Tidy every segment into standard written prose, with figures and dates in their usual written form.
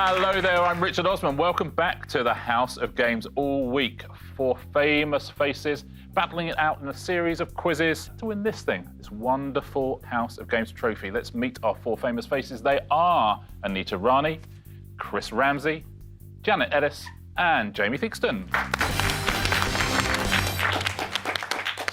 Hello there, I'm Richard Osman. Welcome back to the House of Games all week. 4 famous faces battling it out in a series of quizzes to win this thing, this wonderful House of Games trophy. Let's meet our 4 famous faces. They are Anita Rani, Chris Ramsey, Janet Ellis, and Jamie Theakston.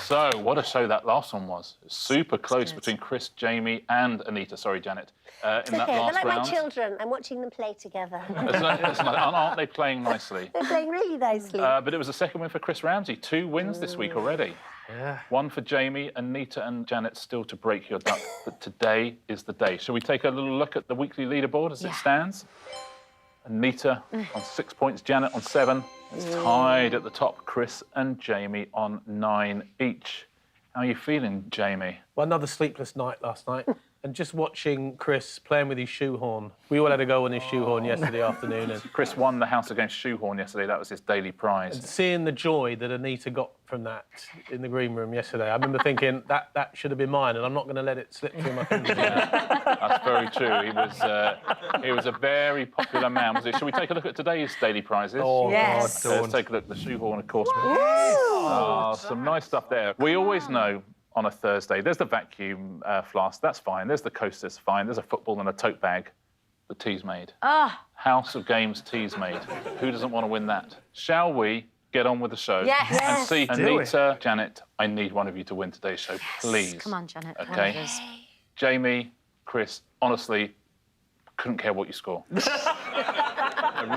So, what a show that last one was. Super close between Chris, Jamie, and Anita. Sorry, Janet. In that last They're like round. my children. I'm watching them play together. Aren't they playing nicely? They're playing really nicely. But it was a second win for Chris Ramsey. 2 wins this week already. Yeah. 1 for Jamie, Anita and Janet still to break your duck. But today is the day. Shall we take a little look at the weekly leaderboard as it stands? Anita on 6 points, Janet on 7. It's tied at the top, Chris and Jamie on 9 each. How are you feeling, Jamie? Well, another sleepless night last night. And just watching Chris playing with his shoehorn. We all had a go on his shoehorn yesterday afternoon. And Chris won the House against Shoehorn yesterday. That was his daily prize. seeing the joy that Anita got from that in the green room yesterday, I remember thinking, that should have been mine, and I'm not going to let it slip through my fingers. That's very true. He was a very popular man. Was he? Shall we take a look at today's daily prizes? Oh, Yes. God, Let's take a look at the shoehorn, of course. Ooh. Some nice stuff there. We always know on a Thursday, there's the vacuum flask, that's fine. There's the coasters, fine. There's a football and a tote bag. The tea's made. House of Games tea's made. Who doesn't want to win that? Shall we get on with the show? Yes. And see, Anita, Janet, I need one of you to win today's show, please. Come on, Janet. Okay. Jamie, Chris, honestly, couldn't care what you score.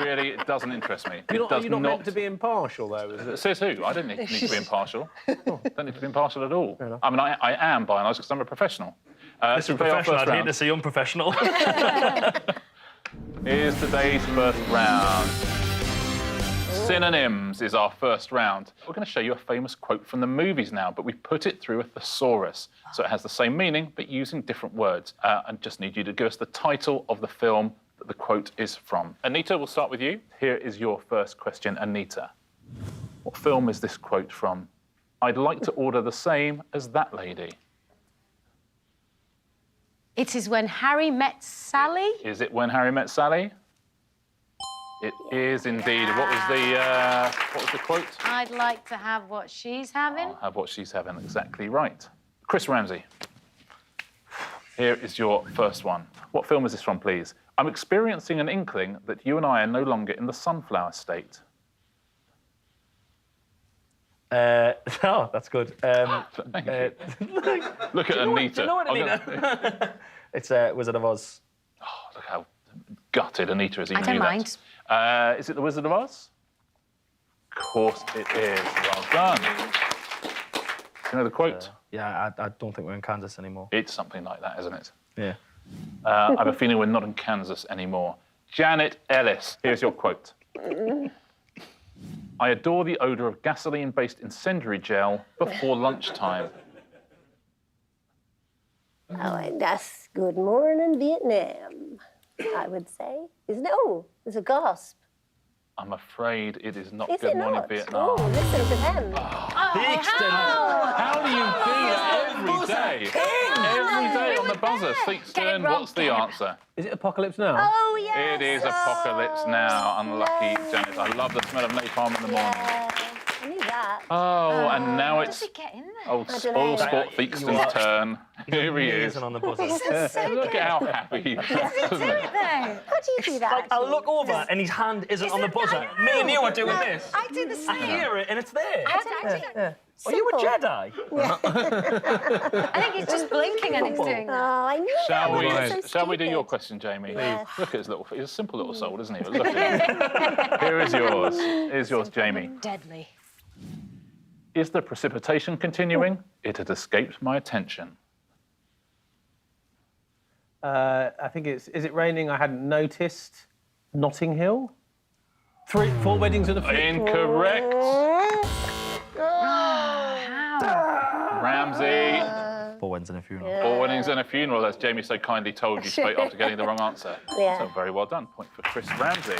Really, it doesn't interest me. You're not meant to be impartial, though, is it? Says who? I don't need to be impartial. Don't need to be impartial at all. I mean, I am by and large because I'm a professional. This is a professional. I'd hate to see unprofessional. Here's today's first round. Synonyms is our first round. We're going to show you a famous quote from the movies now, but we put it through a thesaurus. So it has the same meaning, but using different words. And just need you to give us the title of the film that the quote is from. Anita, we'll start with you. Here is your first question, Anita. What film is this quote from? I'd like to order the same as that lady. It is When Harry Met Sally. Is it When Harry Met Sally? It is indeed. What was the quote? I'd like to have what she's having. I'll have what she's having. Exactly right. Chris Ramsey. Here is your first one. What film is this from, please? I'm experiencing an inkling that you and I are no longer in the sunflower state. Oh, that's good. Thank you. Look at Anita. Do you know what, Anita? It's Wizard of Oz. Oh, look how gutted Anita is. I don't mind. Is it The Wizard of Oz? Of course it is. Well done. Do you know the quote? Yeah, I don't think we're in Kansas anymore. It's something like that, isn't it? Yeah. I have a feeling we're not in Kansas anymore. Janet Ellis, here's your quote. I adore the odour of gasoline-based incendiary gel before lunchtime. Oh, and that's Good Morning Vietnam, I would say. Isn't it? Oh, there's a gasp. I'm afraid it is not Is Good it Morning not? Vietnam. Oh, listen to them. Theakston! How do you do it every day? Every day on the buzzer. Theakston, what's the answer? Is it Apocalypse Now? Oh, yes. It is Apocalypse Now. Unlucky Janet. I love the smell of napalm in the morning. Yeah, I knew that. Oh, and now How it's does it get in there? old I spoil dunno. sport Theakston's turn. Here he is. Amazing on the buzzer. Look at how happy he is. How do you do that? Like, I actually? look over and his hand isn't on the buzzer. Me and you are doing this. I do the I same. hear it and it's there. I Are you a Simple. Jedi? think he's just blinking and he's doing Oh, that. I knew that one. That's so Shall we do your stupid. question, Jamie? Yes. Look at his little... He's a simple little soul, isn't he? But look at him. Here is yours. Here's yours, Jamie. Deadly. Is the precipitation continuing? It had escaped my attention. I think it's... Is it raining? I hadn't noticed. Notting Hill? 4 weddings and a funeral. Incorrect. Ramsey. 4 weddings and a funeral. 4 weddings and a funeral, as Jamie so kindly told you straight after getting the wrong answer. Yeah. So very well done. Point for Chris Ramsey.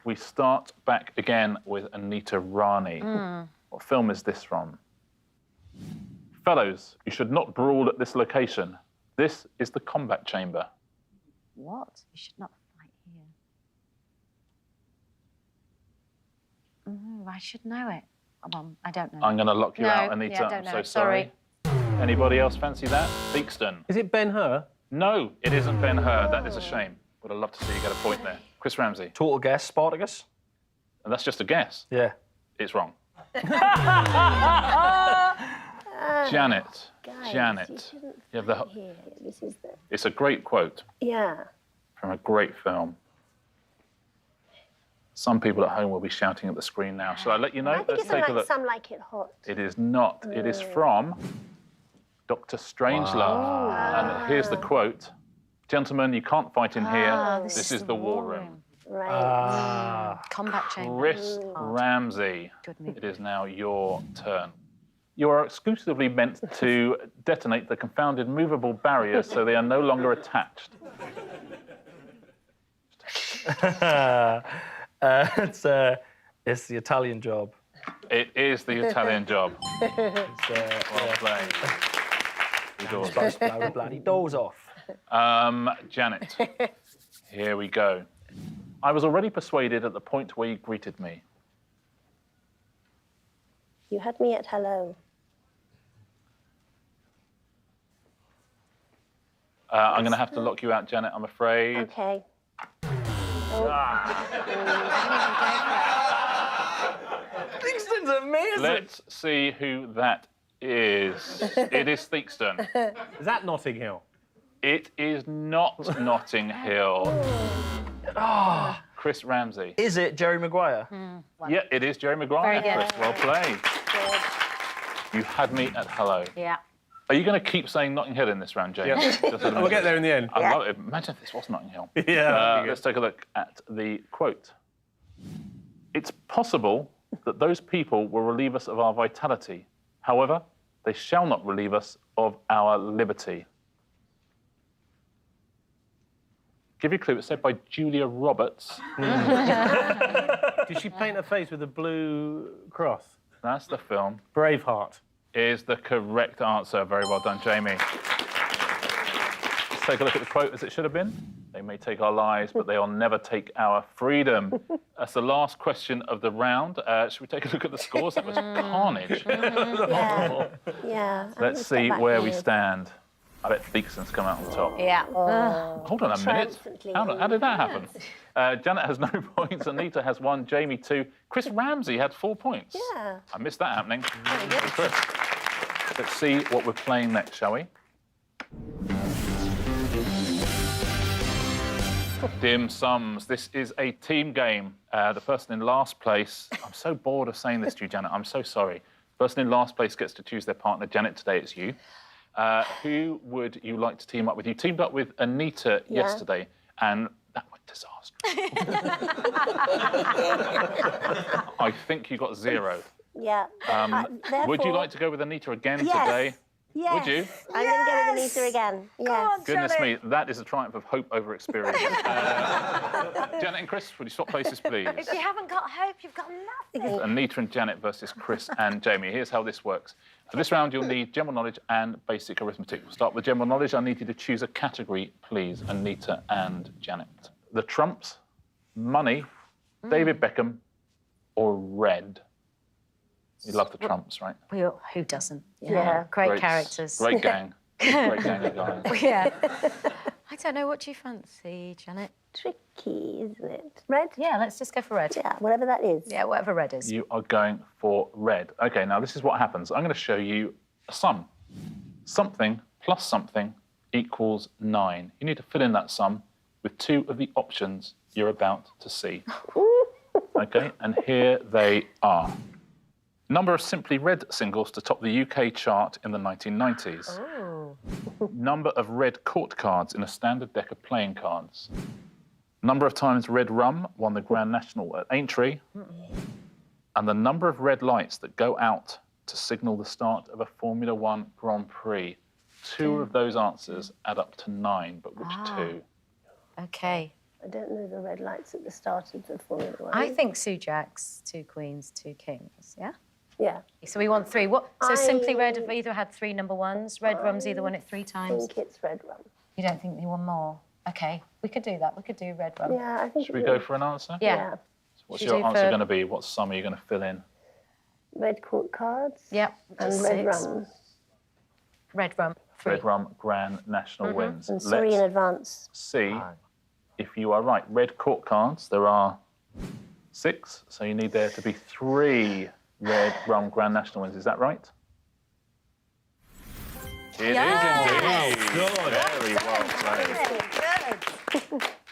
We start back again with Anita Rani. What film is this from? Fellows, you should not brawl at this location. This is the combat chamber. What? You should not fight here. I should know it. I don't know. I'm going to lock you No, out, Anita. yeah, I don't know. I'm so sorry. Anybody else fancy that? Theakston. Is it Ben-Hur? No, it isn't Ben-Hur. That is a shame. Would have loved to see you get a point there. Chris Ramsey. Total guess, Spartacus? And that's just a guess. Yeah. It's wrong. Janet. Guys, Janet. you shouldn't You have the, fight here. This is the... it's a great quote Yeah. from a great film. Some people at home will be shouting at the screen now. Shall I let you know? I think it's like look. Some Like It Hot. It is not. It is from Dr. Strangelove. And here's the quote. Gentlemen, you can't fight in here. This is the war room. Right. Combat chamber. Chris Ramsey, Good movie. it is now your turn. You are exclusively meant to detonate the confounded movable barriers so they are no longer attached. It's the Italian Job. It is the Italian Job. It's, Well played. Good supposed to blow the bloody doors off. Janet, here we go. I was already persuaded at the point where you greeted me. You had me at hello. I'm going to have to lock you out, Janet, I'm afraid. Okay. Theakston's amazing. Let's see who that is. It is Theakston. Is that Notting Hill? It is not Notting Hill. Chris Ramsey. Is it Jerry Maguire? Yeah, it is Jerry Maguire. Very good. Chris, well played. You had me at hello. Yeah. Are you going to keep saying Notting Hill in this round, James? Yeah. Just as a We'll get there in the end. I love it. Imagine if this was Notting Hill. Yeah. Let's take a look at the quote. It's possible that those people will relieve us of our vitality. However, they shall not relieve us of our liberty. Give you a clue, it's said by Julia Roberts. Did she paint her face with a blue cross? That's the film. Braveheart. Is the correct answer. Very well done, Jamie. Let's take a look at the quote as it should have been. They may take our lives, but they'll never take our freedom. That's the last question of the round. Should we take a look at the scores? That was carnage. Yeah. Yeah. Let's see where we stand. I bet Theakston's come out on top. Yeah. Hold on a minute. Triumphantly. How did that happen? Janet has no points. Anita has 1. Jamie 2. Chris Ramsey had 4 points. Yeah. I missed that happening. Chris. Let's see what we're playing next, shall we? Dim sums. This is a team game. The person in last place. I'm so bored of saying this to you, Janet. I'm so sorry. Person in last place gets to choose their partner. Janet, today it's you. Who would you like to team up with? You teamed up with Anita yesterday, and that went disastrous. I think you got 0. Yeah. Would you like to go with Anita again Yes. today? Yes. Would you? I'm going to go with Anita again. Yes. Goodness me, that is a triumph of hope over experience. Janet and Chris, would you swap places, please? If you haven't got hope, you've got nothing. Anita and Janet versus Chris and Jamie. Here's how this works. For this round, you'll need general knowledge and basic arithmetic. We'll start with general knowledge. I need you to choose a category, please, Anita and Janet. The Trumps, money, David Beckham, or red? You love the Trumps, right? Who doesn't? Yeah. Great characters. Great gang. Great gang of guys. Yeah. I don't know. What do you fancy, Janet? Tricky, isn't it? Red? Yeah, let's just go for red. Yeah, whatever that is. Yeah, whatever red is. You are going for red. Okay, now this is what happens. I'm going to show you a sum. Something plus something equals 9. You need to fill in that sum with 2 of the options you're about to see. Okay, and here they are. Number of Simply Red singles to top the UK chart in the 1990s. Oh. Number of red court cards in a standard deck of playing cards. Number of times red rum won the Grand National at Aintree. And the number of red lights that go out to signal the start of a Formula One Grand Prix. 2 of those answers add up to 9, but which 2? Okay. I don't know the red lights at the start of the Formula One. I think Sue Jacks, 2 queens, 2 kings. Yeah. Yeah. So we want 3. What? So Simply Red have either had 3 number 1s. Red rum's either won it 3 I times. think it's red rum. You don't think they won more? Okay, we could do that. We could do red rum. Yeah, I think Should we go for an answer? Yeah. What's Should your we do answer for- going to be? What sum are you going to fill in? Red court cards. Yep. And red Six. rum. Red rum. 3. Red Rum Grand National wins. And sorry in advance. See if you are right. Red court cards, there are 6, so you need there to be 3 Red Rum Grand National wins. Is that right? It is indeed. Very well played.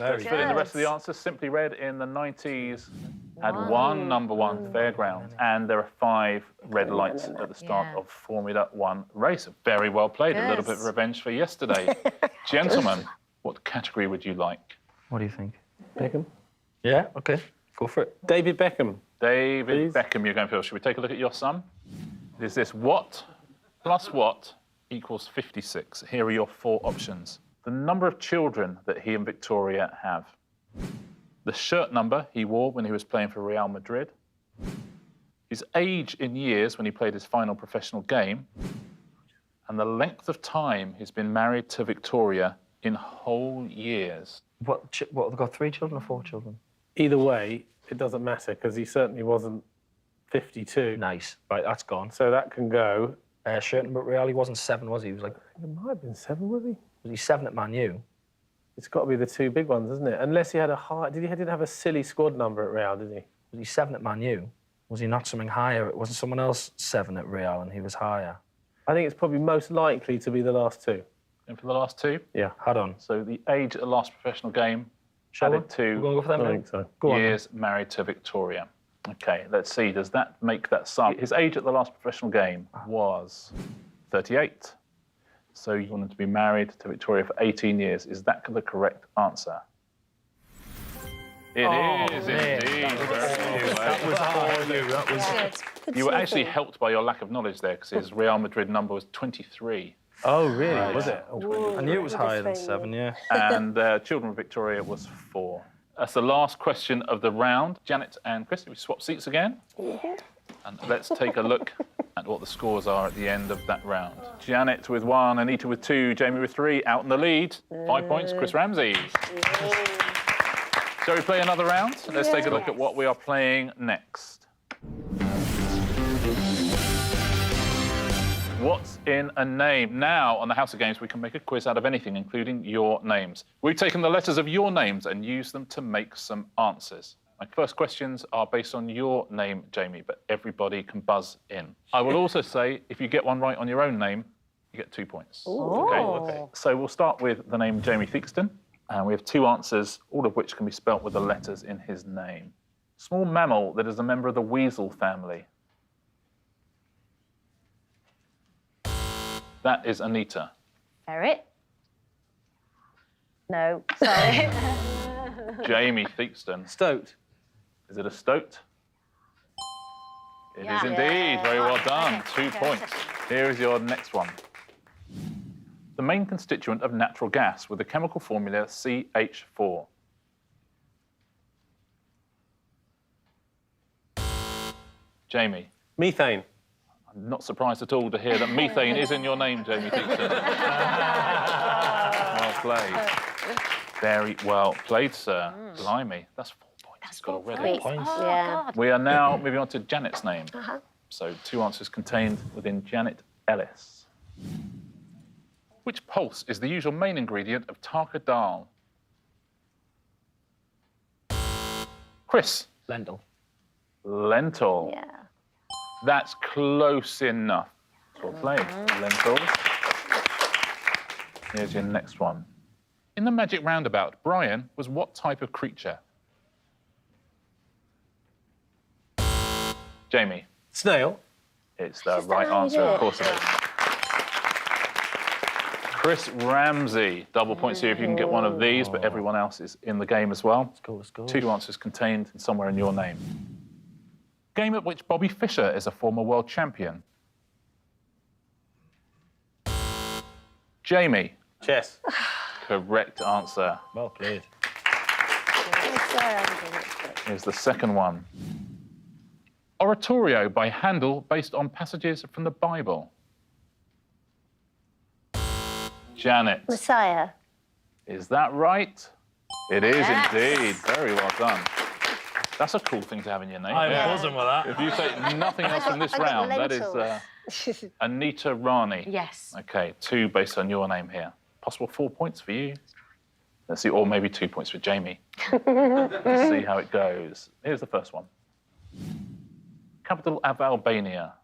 Let's fill in the rest of the answers. Simply Red in the 90s had 1 number 1 fairground, and there are 5 red lights at the start of Formula 1 race. Very well played. A little bit of revenge for yesterday. Gentlemen, what category would you like? What do you think? Beckham. Yeah, OK. Go for it. David Beckham. David Beckham, you're going for. Should we take a look at your sum? Is this what plus what equals 56? Here are your 4 options. The number of children that he and Victoria have. The shirt number he wore when he was playing for Real Madrid. His age in years when he played his final professional game. And the length of time he's been married to Victoria in whole years. What, have they got 3 children or 4 children? Either way, it doesn't matter because he certainly wasn't 52. Nice. Right, that's gone. So that can go. Shirt number Real, he wasn't 7, was he? He was like, It might have been 7, was he? was he 7 at Man U? It's got to be the 2 big ones, isn't it? Unless he had a high... He didn't have a silly squad number at Real, did he? Was he 7 at Man U? Was he not something higher? Wasn't someone else 7 at Real and he was higher? I think it's probably most likely to be the last 2. And for the last 2? Yeah. Hold on. So the age at the last professional game Shall added we? We're 2 going to go for them I now? think so. Go on. years married to Victoria. OK, let's see. Does that make that sum? His age at the last professional game was 38. So you want him to be married to Victoria for 18 years. Is that the correct answer? It is indeed. That was all you. That was... Good. You were actually helped by your lack of knowledge there because his Real Madrid number was 23. Oh, really? Was it? I knew it was higher than 7, yeah. And Children of Victoria was 4. That's the last question of the round. Janet and Chris, we swap seats again. And let's take a look at what the scores are at the end of that round. Janet with 1, Anita with 2, Jamie with 3, out in the lead. 5 points, Chris Ramsey. Shall we play another round? Let's take a look at what we are playing next. What's in a name? Now, on the House of Games, we can make a quiz out of anything, including your names. We've taken the letters of your names and used them to make some answers. My first questions are based on your name, Jamie, but everybody can buzz in. I will also say, if you get one right on your own name, you get 2 points. Okay. So we'll start with the name Jamie Theakston, and we have 2 answers, all of which can be spelt with the letters in his name. Small mammal that is a member of the weasel family. That is Anita. Ferret? No, sorry. Jamie Theakston. Stoat. Is it a stoat? It is indeed. Very well done. 2 points. Here is your next one. The main constituent of natural gas with the chemical formula CH4. Jamie. Methane. I'm not surprised at all to hear that methane is in your name, Jamie Theakston. Well played. Very well played, sir. Blimey, that's 4 points he's got already. Points. Yeah. We are now moving on to Janet's name. So 2 answers contained within Janet Ellis. Which pulse is the usual main ingredient of tarka dal? Chris. Lentil. Lentil. Yeah. That's close enough. Well played. Lentils. Here's your next one. In the Magic Roundabout, Brian was what type of creature? Jamie. Snail. It's the right answer, of course it is. Chris Ramsey. Double points here if you can get one of these, but everyone else is in the game as well. Let's go, let's go. 2 answers contained somewhere in your name. Game at which Bobby Fischer is a former world champion. Jamie. Chess. Correct answer. Well played. Here's the second one. Oratorio by Handel based on passages from the Bible. Janet. Messiah. Is that right? It is Yes. indeed. Very well done. That's a cool thing to have in your name. I'm buzzing with that. If you say nothing else in this I got round, that is lentils. Anita Rani. Yes. Okay, 2 based on your name here. Possible 4 points for you. Let's see, or maybe 2 points for Jamie. Let's see how it goes. Here's the first one. Capital of Albania.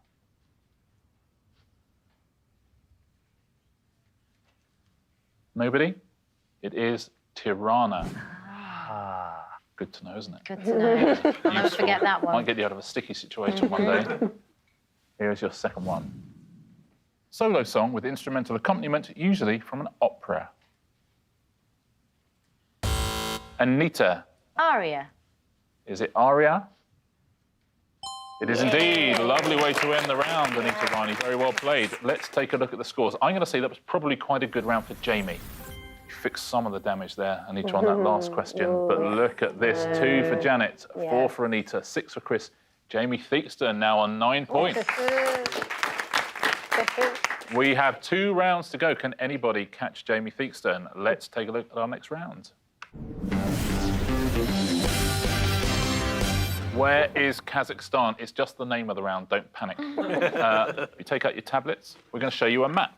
Nobody? It is Tirana. Good to know, isn't it? Good to know. Never Useful. forget that one. Might get you out of a sticky situation one day. Here's your second one. Solo song with instrumental accompaniment, usually from an opera. Anita. Aria. Is it aria? It is indeed. Lovely way to end the round, Anita Rani. Very well played. Let's take a look at the scores. I'm going to say that was probably quite a good round for Jamie. You fixed some of the damage there, Anita, on that last question. But look at this. 2 for Janet, 4 for Anita, 6 for Chris. Jamie Theakston now on 9 points. We have 2 rounds to go. Can anybody catch Jamie Theakston? Let's take a look at our next round. Where is Kazakhstan? It's just the name of the round, don't panic. You take out your tablets, we're going to show you a map.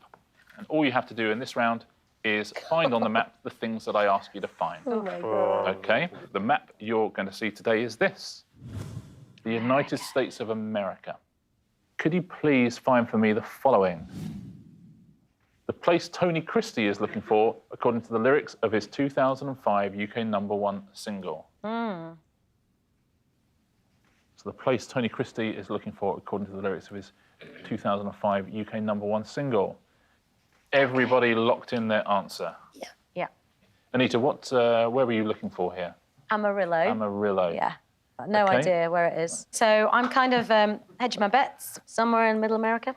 And all you have to do in this round is find on the map the things that I ask you to find. Oh my God. Okay? The map you're going to see today is this. The United States of America. Could you please find for me the following? The place Tony Christie is looking for, according to the lyrics of his 2005 UK #1 single. So the place Tony Christie is looking for, according to the lyrics of his 2005 UK #1 single. Everybody locked in their answer. Yeah. Anita, where were you looking for here? Amarillo. Amarillo. Yeah. No Okay. idea where it is. So I'm kind of hedging my bets somewhere in Middle America.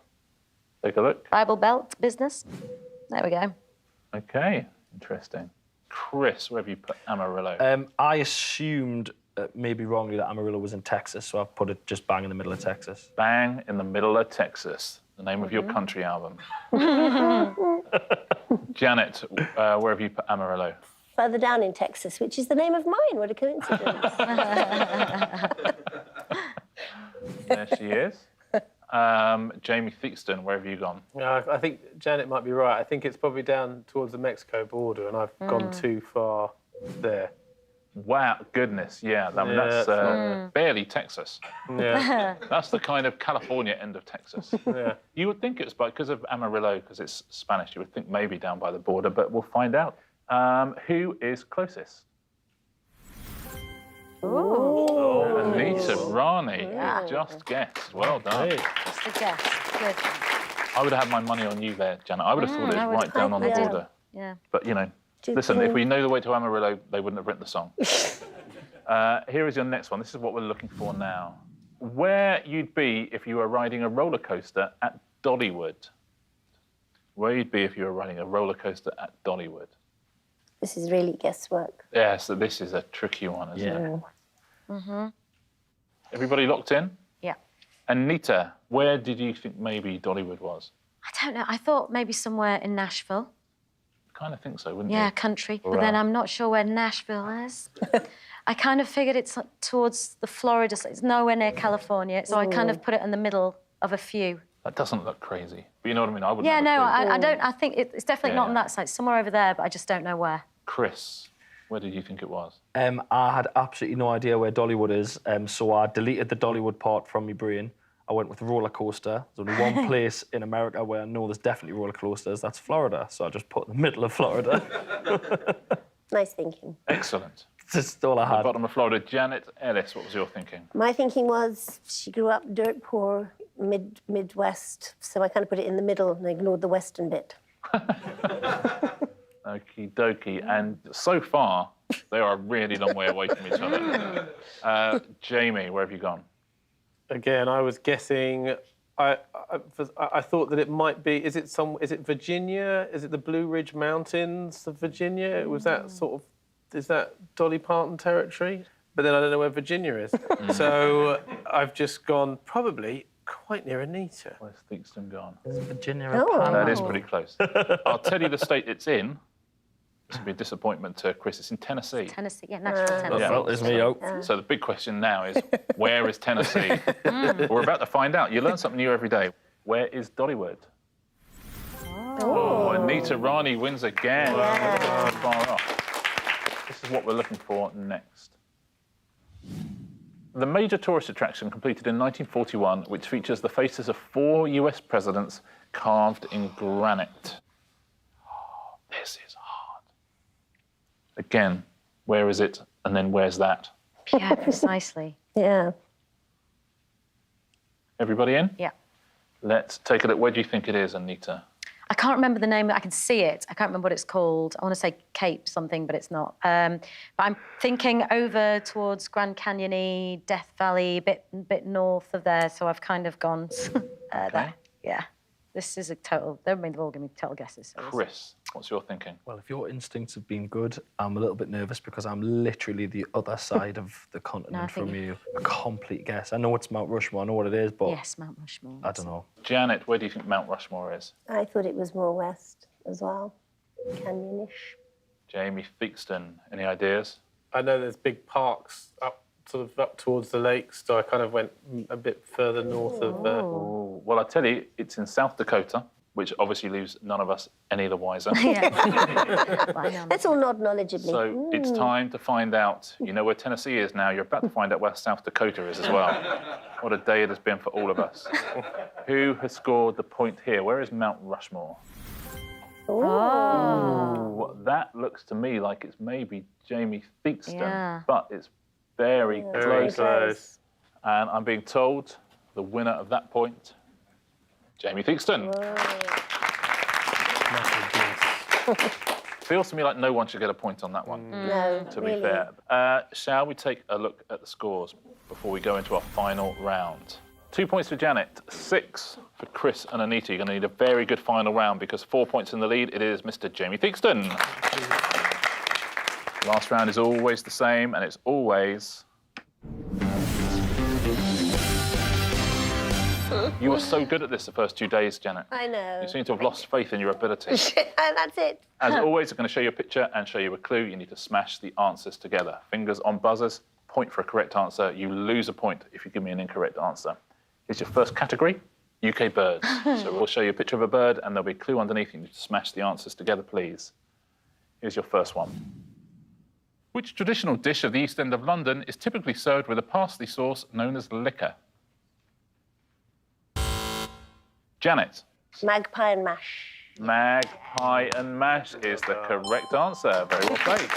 Take a look. Bible Belt business. There we go. Okay, interesting. Chris, where have you put Amarillo? I assumed, maybe wrongly, that Amarillo was in Texas, so I've put it just bang in the middle of Texas. Bang in the middle of Texas, the name of your country album. Janet, where have you put Amarillo? Further down in Texas, which is the name of mine. What a coincidence. There she is. Jamie Theakston, where have you gone? I think Janet might be right. I think it's probably down towards the Mexico border, and I've gone too far there. Wow, goodness, yeah. I mean, Yeah, that's barely Texas. Yeah. That's the kind of California end of Texas. Yeah. You would think it's because of Amarillo, because it's Spanish, you would think maybe down by the border, but we'll find out. Who is closest? Anita Rani. You just guessed. Well done. Hey. Just a guess. Good. I would have had my money on you there, Janet. I would have thought it I was would- right down on the yeah. border. Yeah. But, you know, listen, if we knew the way to Amarillo, they wouldn't have written the song. Here is your next one. This is what we're looking for now. Where you'd be if you were riding a roller coaster at Dollywood. Where you'd be if you were riding a roller coaster at Dollywood. This is really guesswork. Yeah, so this is a tricky one, isn't it? Everybody locked in? Yeah. Anita, where did you think maybe Dollywood was? I don't know. I thought maybe somewhere in Nashville. Kind of think so, wouldn't Yeah, you? country. But then I'm not sure where Nashville is. I kind of figured it's towards the Florida side. It's nowhere near California. So I kind of put it in the middle of a few. That doesn't look crazy. But you know what I mean? I wouldn't Yeah, have a no, clue. I don't. I think it's definitely not on Yeah. that side. Somewhere over there, but I just don't know where. Chris, where did you think it was? I had absolutely no idea where Dollywood is, so I deleted the Dollywood part from my brain. I went with roller coaster. There's only one place in America where I know there's definitely roller coasters. That's Florida. So I just put in the middle of Florida. Nice thinking. Excellent. That's all I had. Bottom of Florida. Janet Ellis, what was your thinking? My thinking was she grew up dirt poor, Midwest, so I kind of put it in the middle and ignored the western bit. Okie dokie. And so far, they are a really long way away from each other. Jamie, where have you gone? Again, I was guessing. I thought that it might be. Is it Virginia? Is it the Blue Ridge Mountains of Virginia? Was that sort of? Is that Dolly Parton territory? But then I don't know where Virginia is. So I've just gone probably quite near Anita. Where's Theakston gone? Is Virginia Oh. a pan? That is pretty close. I'll tell you the state it's in. This would be a disappointment to Chris. It's in Tennessee. Tennessee, yeah, Nashville, Tennessee. Well, there's me out. So the big question now is, where is Tennessee? We're about to find out. You learn something new every day. Where is Dollywood? Oh, Anita Rani wins again. Yeah. Far off. This is what we're looking for next. The major tourist attraction completed in 1941, which features the faces of 4 US presidents carved in granite. Oh, this is hard. Again, where is it? And then where's that? Yeah, precisely. Yeah. Everybody in? Yeah. Let's take a look. Where do you think it is, Anita? I can't remember the name. I can see it. I can't remember what it's called. I want to say Cape something, but it's not. But I'm thinking over towards Grand Canyon-y, Death Valley, bit north of there. So I've kind of gone there. Yeah. This is a total. They're all going to be total guesses. So Chris, what's your thinking? Well, if your instincts have been good, I'm a little bit nervous because I'm literally the other side of the continent from you. A complete guess. I know it's Mount Rushmore, I know what it is, but... Yes, Mount Rushmore. I don't know. Janet, where do you think Mount Rushmore is? I thought it was more west as well. Canyon-ish. Jamie Theakston, any ideas? I know there's big parks up towards the lakes, so I kind of went a bit further north of... Oh, well, I tell you, it's in South Dakota, which obviously leaves none of us any the wiser. Yeah. Let's all nod knowledgeably. So it's time to find out. You know where Tennessee is now. You're about to find out where South Dakota is as well. What a day it has been for all of us. Who has scored the point here? Where is Mount Rushmore? Oh. Ooh, that looks to me like it's maybe Jamie Theakston, Yeah. but it's very Very close. close. And I'm being told the winner of that point, Jamie Theakston. Feels to me like no one should get a point on that one, No, to really. be fair. Shall we take a look at the scores before we go into our final round? 2 points for Janet, 6 for Chris and Anita. You're going to need a very good final round because 4 points in the lead. It is Mr. Jamie Theakston. Last round is always the same, and it's always... You were so good at this the first 2 days, Janet. I know. You seem to have lost faith in your ability. That's it. As always, I'm going to show you a picture and show you a clue. You need to smash the answers together. Fingers on buzzers, point for a correct answer. You lose a point if you give me an incorrect answer. Here's your first category, UK birds. So we'll show you a picture of a bird and there'll be a clue underneath. You need to smash the answers together, please. Here's your first one. Which traditional dish of the East End of London is typically served with a parsley sauce known as liquor? Janet. Magpie and mash. Magpie and mash is the correct answer. Very well played.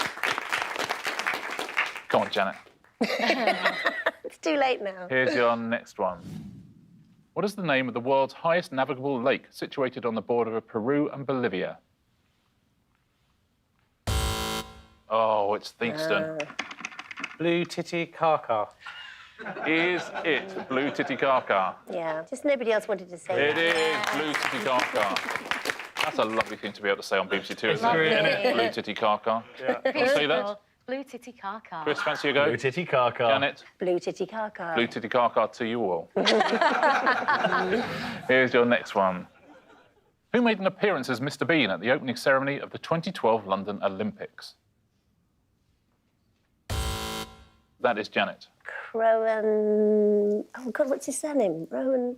Come on, Janet. It's too late now. Here's your next one. What is the name of the world's highest navigable lake situated on the border of Peru and Bolivia? Oh, it's Theakston. Blue Titicaca. Is it Blue Titicaca? Yeah, just nobody else wanted to say It that. is Blue Titicaca. That's a lovely thing to be able to say on BBC Two, isn't Lovely. it? Blue Titicaca. Yeah. Want to say that? Blue Titicaca. Chris, fancy a go? Blue Titicaca. Janet? Blue Titicaca. Blue Titicaca to you all. Here's your next one. Who made an appearance as Mr. Bean at the opening ceremony of the 2012 London Olympics? That is Janet. Rowan... Oh, God, what's his surname? Rowan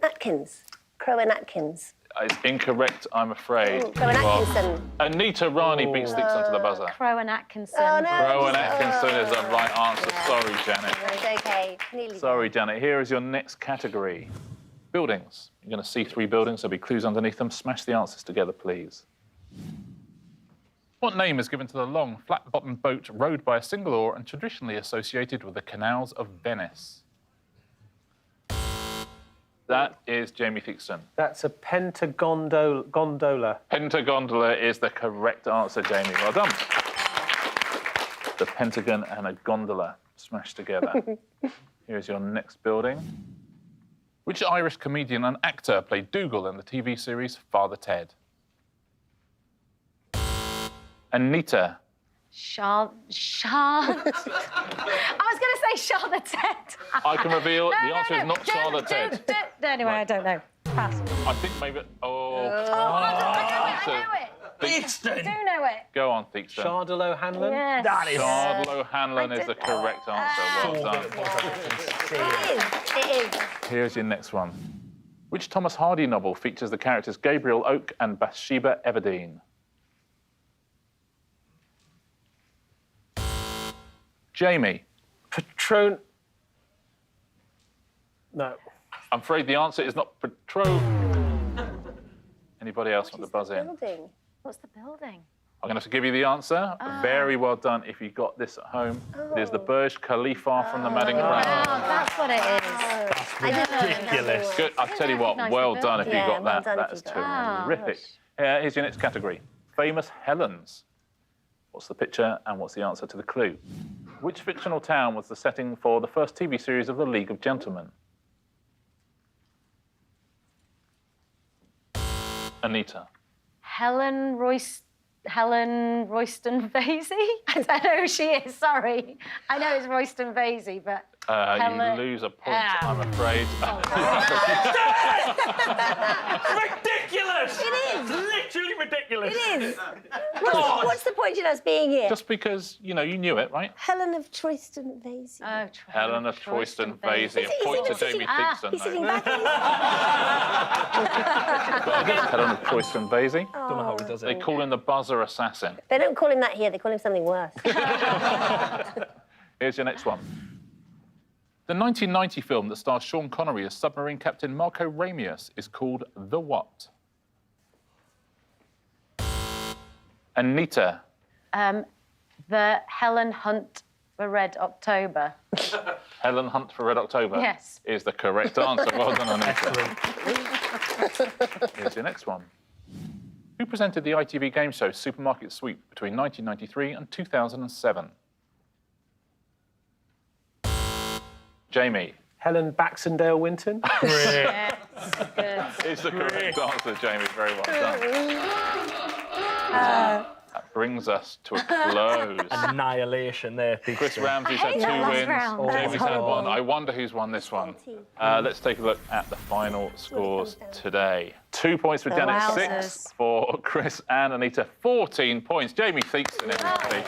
Atkins. Rowan Atkins. It's incorrect, I'm afraid. Oh, Rowan You are- Atkinson. Anita Rani beats Theakston to the buzzer. Rowan Atkinson. Oh, no. Rowan Atkinson is the right answer. Sorry, Janet. It's okay. Nearly Sorry, Janet. Here is your next category. Buildings. You're going to see 3 buildings. There'll be clues underneath them. Smash the answers together, please. What name is given to the long, flat-bottomed boat rowed by a single oar and traditionally associated with the canals of Venice? That is Jamie Theakston. That's a pentagondola. Pentagondola is the correct answer, Jamie. Well done. The Pentagon and a gondola smashed together. Here's your next building. Which Irish comedian and actor played Dougal in the TV series Father Ted? Anita. I was going to say Charlotte Ted. I can reveal the answer is not Charlotte Ted. Anyway, I don't know. Pass. I think maybe... Oh. I know it. Theakston! I do know it. Go on, Theakston. Shardle O'Hanlon? Yes. That is... Shardle O'Hanlon is the correct answer. Well done. It is. Here's your next one. Which Thomas Hardy novel features the characters Gabriel Oak and Bathsheba Everdeen? Jamie. Patron... No. I'm afraid the answer is not Patron. Anybody else want to buzz in? Building. What's the building? I'm going to have to give you the answer. Very well done if you got this at home. It is the Burj Khalifa from the Madding Oh, Crown. that's what it is. I didn't know ridiculous. Good. I'll tell you what, recognise well the done if you building. got Yeah, well that. done That if is you got terrific. Here's your next category. Famous Helens. What's the picture and what's the answer to the clue? Which fictional town was the setting for the first TV series of The League of Gentlemen? Anita. Helen Royston Vasey? I don't know who she is, sorry. I know it's Royston Vasey, but You lose a point, I'm afraid. Ridiculous! It is. Literally ridiculous. It is. What's the point in us being here? Just because, you knew it, right? Helen of Troyston Vasey. Oh, Helen of Troyston Vasey. A point to Jamie Theakston, He's sitting though. back in Helen of Troyston Vasey. Don't know how he does They it. call him the buzzer assassin. They don't call him that here, they call him something worse. Here's your next one. The 1990 film that stars Sean Connery as submarine captain Marco Ramius is called The What? Anita. The Helen Hunt for Red October. Helen Hunt for Red October Yes. is the correct answer. Well done, Anita. Here's your next one. Who presented the ITV game show Supermarket Sweep between 1993 and 2007? Jamie. Helen Baxendale Winton? Yes, good. Is the correct answer, Jamie. Very well done. That brings us to a close. Annihilation there, Theakston. Chris Ramsey's had hate two that last wins. round. Jamie's had one. I wonder who's won this one. Let's take a look at the final scores today. 2 points for Janet, Wowzers. 6 for Chris and Anita, 14 points. Jamie Theakston, everybody.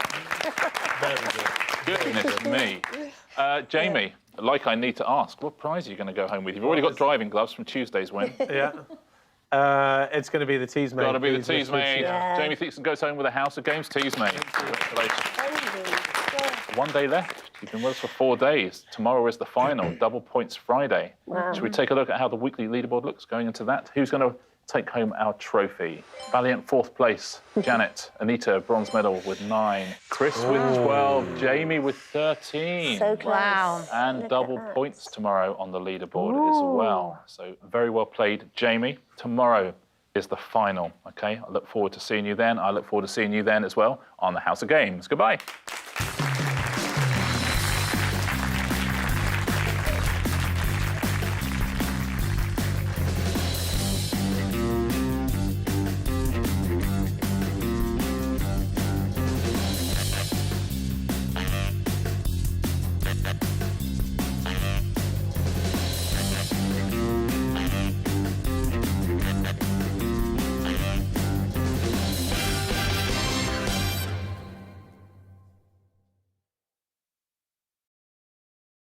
Goodness me. Jamie, like I need to ask, what prize are you going to go home with? You've already got driving gloves from Tuesday's win. Yeah. It's going to be the teas made. Got to be the teas made. Yeah. Jamie Theakston goes home with a house of games teas made. Congratulations. 1 day left. You've been with us for 4 days. Tomorrow is the final, double points Friday. Wow. Should we take a look at how the weekly leaderboard looks going into that? Who's going to take home our trophy? Valiant 4th place. Janet, Anita, bronze medal with 9. Chris with 12. Jamie with 13. So close. Wow. And Look double at that. points tomorrow on the leaderboard as well. So very well played, Jamie. Tomorrow is the final, okay? I look forward to seeing you then. I look forward to seeing you then as well on the House of Games. Goodbye.